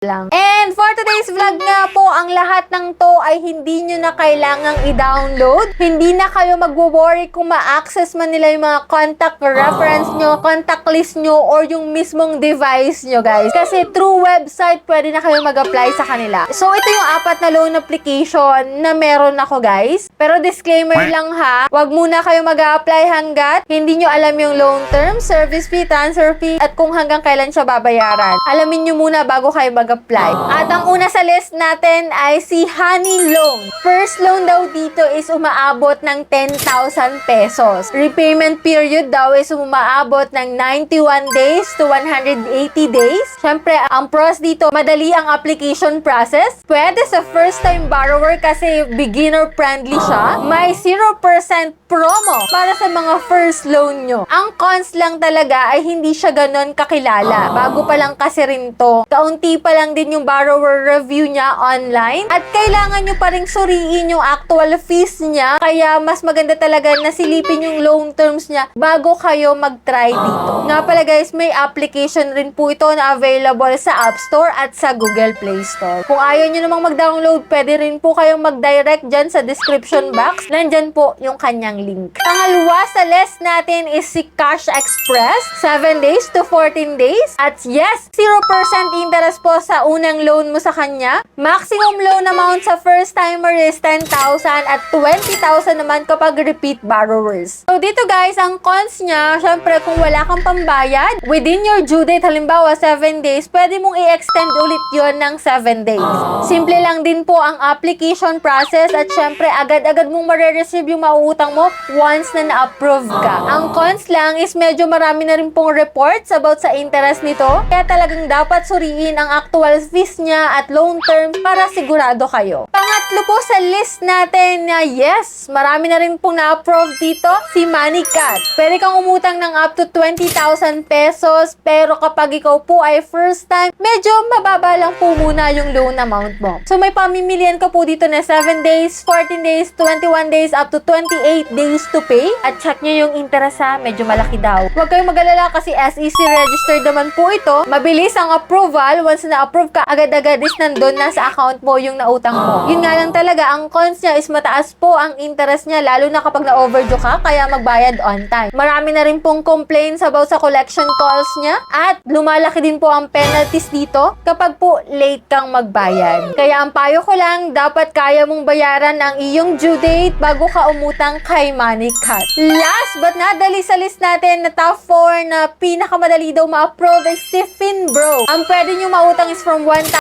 lang. And for today's vlog nga po, ang lahat ng to ay hindi nyo na kailangang i-download. Hindi na kayo mag-worry kung ma-access man nila yung mga contact reference nyo, contact list nyo, or yung mismong device nyo, guys. Kasi through website, pwede na kayo mag-apply sa kanila. So, ito yung 4 na loan application na meron ako, guys. Pero disclaimer lang ha, wag muna kayo mag-apply hanggat hindi nyo alam yung loan terms, service fee, transfer fee, at kung hanggang kailan siya babayaran. Alamin nyo muna bago kayo mag-apply. At ang una sa list natin ay si Honey Loan. First loan daw dito is umaabot ng 10,000 pesos. Repayment period daw is umaabot ng 91 days to 180 days. Siyempre, ang pros dito, madali ang application process. Pwede sa first-time borrower kasi beginner-friendly siya. May 0% promo para sa mga first loan nyo. Ang cons lang talaga ay hindi siya ganon kakilala. Bago pa lang kasi rin to. Kaunti pa lang din yung borrower review niya online. At kailangan nyo pa rin suriin yung actual fees niya. Kaya mas maganda talaga na silipin yung loan terms niya bago kayo mag-try dito. Nga pala guys, may application rin po ito na available sa App Store at sa Google Play Store. Kung ayaw nyo namang mag-download, pwede rin po kayong mag-direct dyan sa description box. Nandyan po yung kanyang link. Pangalawa sa list natin is si Cash Express. 7 days to 14 days. At yes, 0% interest po sa unang loan mo sa kanya. Maximum loan amount sa first timer is 10,000 at 20,000 naman kapag repeat borrowers. So dito guys, ang cons niya, syempre kung wala kang pambayad, within your due date, halimbawa 7 days, pwede mong i-extend ulit yon ng 7 days. Simple lang din po ang application process at syempre agad-agad mong marireceive yung mauutang mo once na na-approve ka. Ang cons lang is medyo marami na rin pong reports about sa interest nito, kaya talagang dapat suriin ang actual fees niya at loan terms para sigurado kayo. Pangatlo po sa list natin na yes, marami na rin pong na-approve dito, si MoneyCat. Pwede kang umutang ng up to 20,000 pesos, pero kapag ikaw po ay first time, medyo mababa lang po muna yung loan amount mo. So may pamimilian ka po dito na 7 days, 14 days, 21 days, up to 28 days to pay. At check nyo yung interest ha, medyo malaki daw. Huwag kayong mag-alala kasi SEC registered naman po ito. Mabilis ang approval. Once na-approve ka, agad-agad is nandun na sa account mo yung nautang mo. Yun nga lang talaga, ang cons niya is mataas po ang interest niya, lalo na kapag na-overdue ka, kaya magbayad on time. Marami na rin pong complaints about sa collection calls niya at lumalaki din po ang penalties dito kapag po late kang magbayad. Kaya ang payo ko lang, dapat kaya mong bayaran ang iyong due date bago ka umutang kay MoneyCat. Last but not the least sa list natin na top 4 na pinakamadali daw ma-approve is si Finbro. Ang pwede nyo mautang is from 1,000